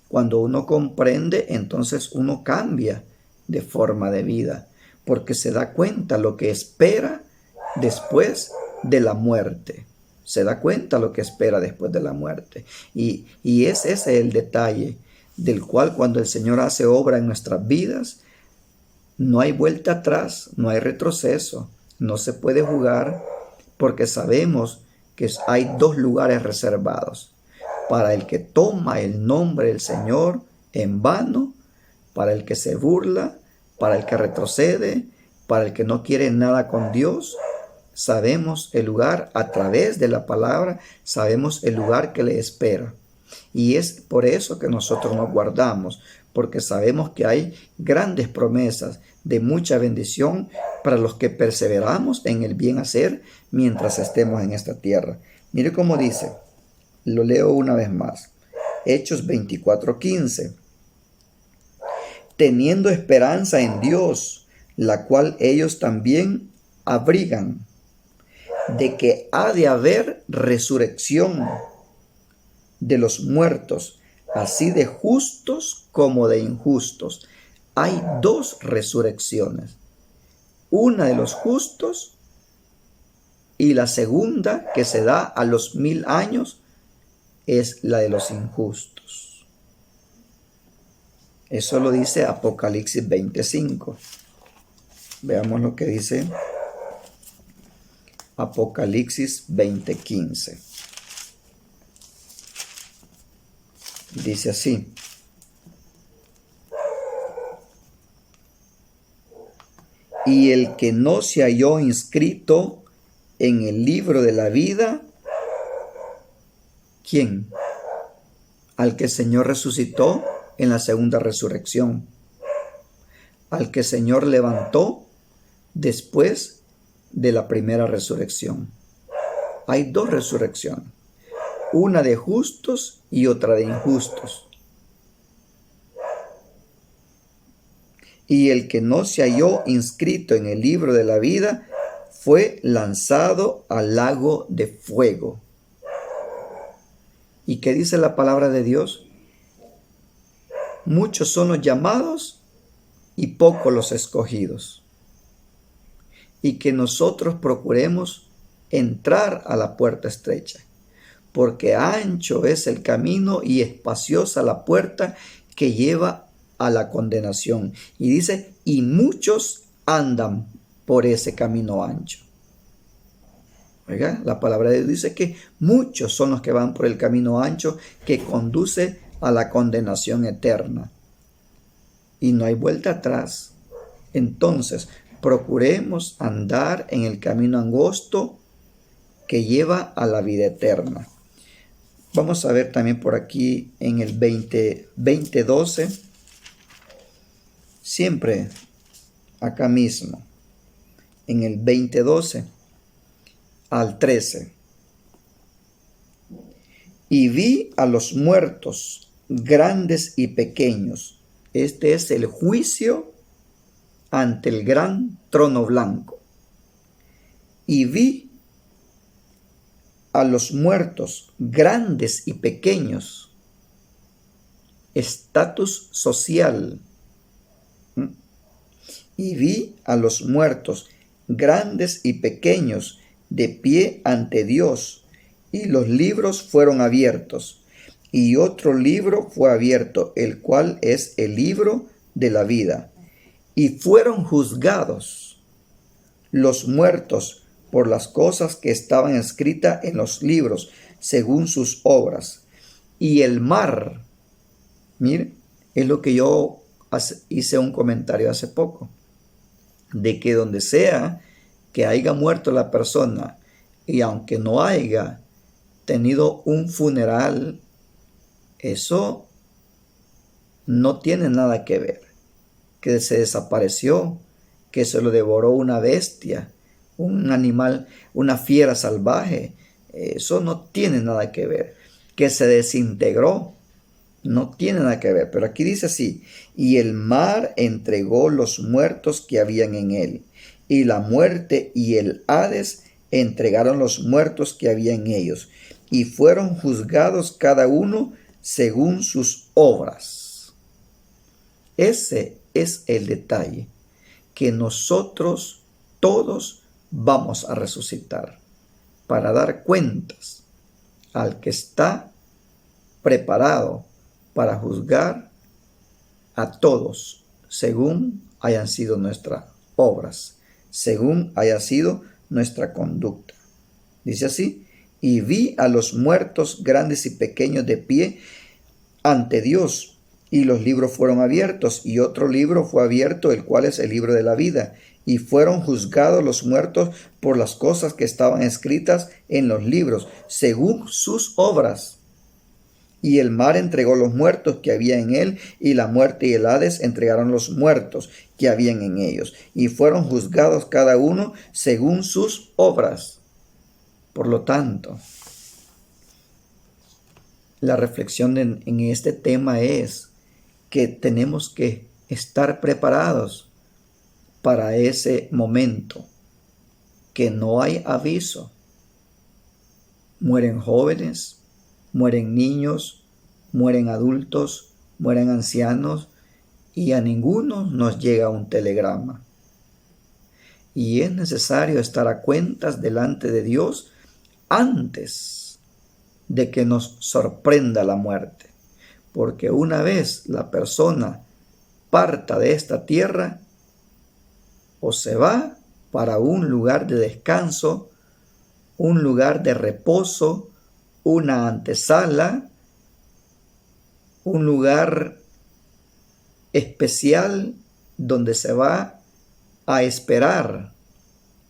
Speaker 1: cuando uno comprende, entonces uno cambia de forma de vida, porque se da cuenta lo que espera después de la muerte. Se da cuenta lo que espera después de la muerte. Y es ese el detalle, del cual cuando el Señor hace obra en nuestras vidas, no hay vuelta atrás, no hay retroceso, no se puede jugar, porque sabemos que hay dos lugares reservados: para el que toma el nombre del Señor en vano, para el que se burla, para el que retrocede, para el que no quiere nada con Dios. Sabemos el lugar a través de la palabra, sabemos el lugar que le espera. Y es por eso que nosotros nos guardamos, porque sabemos que hay grandes promesas de mucha bendición para los que perseveramos en el bien hacer mientras estemos en esta tierra. Mire cómo dice, lo leo una vez más. Hechos 24:15. Teniendo esperanza en Dios, la cual ellos también abrigan, de que ha de haber resurrección de los muertos, así de justos como de injustos. Hay dos resurrecciones, una de los justos y la segunda, que se da a los 1000 años, es la de los injustos. Eso lo dice Apocalipsis 25. Veamos lo que dice Apocalipsis 20:15. Dice así: y el que no se halló inscrito en el libro de la vida, ¿quién? Al que el Señor resucitó en la segunda resurrección, al que el Señor levantó después de la primera resurrección. Hay dos resurrecciones, una de justos y otra de injustos. Y el que no se halló inscrito en el libro de la vida fue lanzado al lago de fuego. ¿Y qué dice la palabra de Dios? Muchos son los llamados y pocos los escogidos. Y que nosotros procuremos entrar a la puerta estrecha, porque ancho es el camino y espaciosa la puerta que lleva a la condenación. Y dice, y muchos andan por ese camino ancho. Oiga, la palabra de Dios dice que muchos son los que van por el camino ancho que conduce a la condenación eterna. Y no hay vuelta atrás. Entonces, procuremos andar en el camino angosto que lleva a la vida eterna. Vamos a ver también por aquí en el 20:12, siempre acá mismo, en el 20:12 al 13. Y vi a los muertos, grandes y pequeños. Este es el juicio ante el gran trono blanco. Y vi a los muertos, grandes y pequeños, estatus social. Y vi a los muertos, grandes y pequeños, de pie ante Dios, y los libros fueron abiertos. Y otro libro fue abierto, el cual es el libro de la vida. Y fueron juzgados los muertos por las cosas que estaban escritas en los libros, según sus obras. Y el mar, mire, es lo que yo hice un comentario hace poco, de que donde sea que haya muerto la persona, y aunque no haya tenido un funeral, eso no tiene nada que ver. Que se desapareció, que se lo devoró una bestia, un animal, una fiera salvaje, eso no tiene nada que ver. Que se desintegró, no tiene nada que ver. Pero aquí dice así: y el mar entregó los muertos que habían en él, y la muerte y el Hades entregaron los muertos que había en ellos, y fueron juzgados cada uno según sus obras. Ese es el detalle, que nosotros todos vamos a resucitar para dar cuentas al que está preparado para juzgar a todos según hayan sido nuestras obras, según haya sido nuestra conducta. Dice así: y vi a los muertos grandes y pequeños de pie ante Dios, y los libros fueron abiertos, y otro libro fue abierto, el cual es el libro de la vida. Y fueron juzgados los muertos por las cosas que estaban escritas en los libros, según sus obras. Y el mar entregó los muertos que había en él, y la muerte y el Hades entregaron los muertos que habían en ellos, y fueron juzgados cada uno según sus obras. Por lo tanto, la reflexión en este tema es que tenemos que estar preparados para ese momento, que no hay aviso. Mueren jóvenes, mueren niños, mueren adultos, mueren ancianos, y a ninguno nos llega un telegrama. Y es necesario estar a cuentas delante de Dios antes de que nos sorprenda la muerte. Porque una vez la persona parta de esta tierra, o se va para un lugar de descanso, un lugar de reposo, una antesala, un lugar especial donde se va a esperar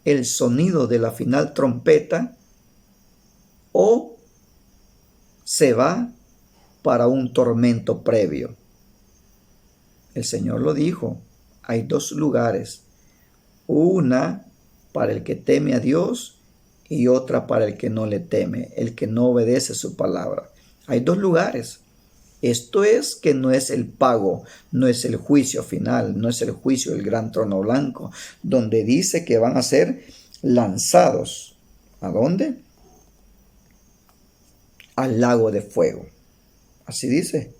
Speaker 1: el sonido de la final trompeta, o se va para un tormento previo. El Señor lo dijo, hay dos lugares, una para el que teme a Dios y otra para el que no le teme, el que no obedece su palabra. Hay dos lugares. Esto es que no es el pago, no es el juicio final, no es el juicio del gran trono blanco, donde dice que van a ser lanzados. ¿A dónde? Al lago de fuego. Así dice.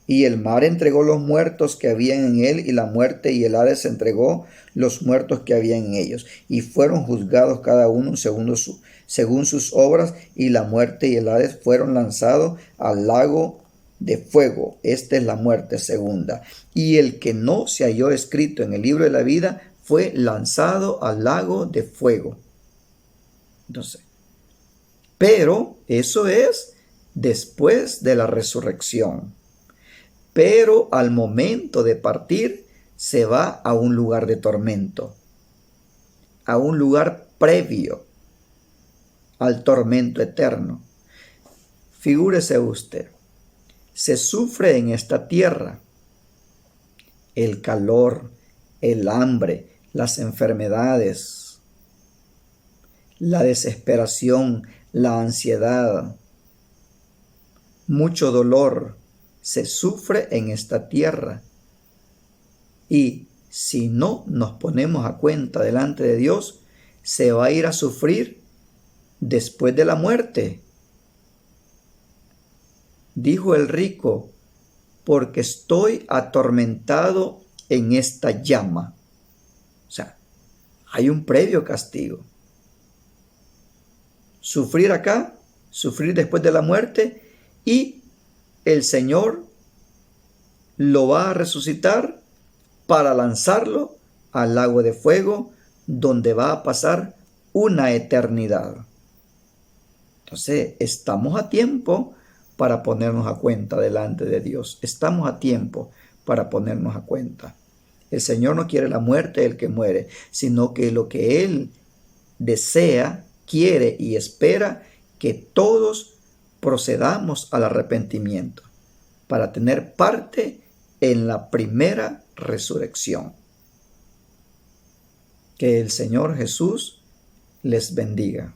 Speaker 1: Y el mar entregó los muertos que habían en él, y la muerte y el Hades entregó los muertos que habían en ellos. Y fueron juzgados cada uno según sus obras, y la muerte y el Hades fueron lanzados al lago de fuego. Esta es la muerte segunda. Y el que no se halló escrito en el libro de la vida fue lanzado al lago de fuego. Entonces, pero eso es después de la resurrección. Pero al momento de partir se va a un lugar de tormento, a un lugar previo al tormento eterno. Figúrese usted, se sufre en esta tierra el calor, el hambre, las enfermedades, la desesperación, la ansiedad, mucho dolor. Se sufre en esta tierra. Y si no nos ponemos a cuenta delante de Dios, se va a ir a sufrir después de la muerte. Dijo el rico, porque estoy atormentado en esta llama. O sea, hay un previo castigo. Sufrir acá, sufrir después de la muerte, y el Señor lo va a resucitar para lanzarlo al lago de fuego, donde va a pasar una eternidad. Entonces, estamos a tiempo para ponernos a cuenta delante de Dios. Estamos a tiempo para ponernos a cuenta. El Señor no quiere la muerte del que muere, sino que lo que Él desea, quiere y espera, que todos procedamos al arrepentimiento para tener parte en la primera resurrección. Que el Señor Jesús les bendiga.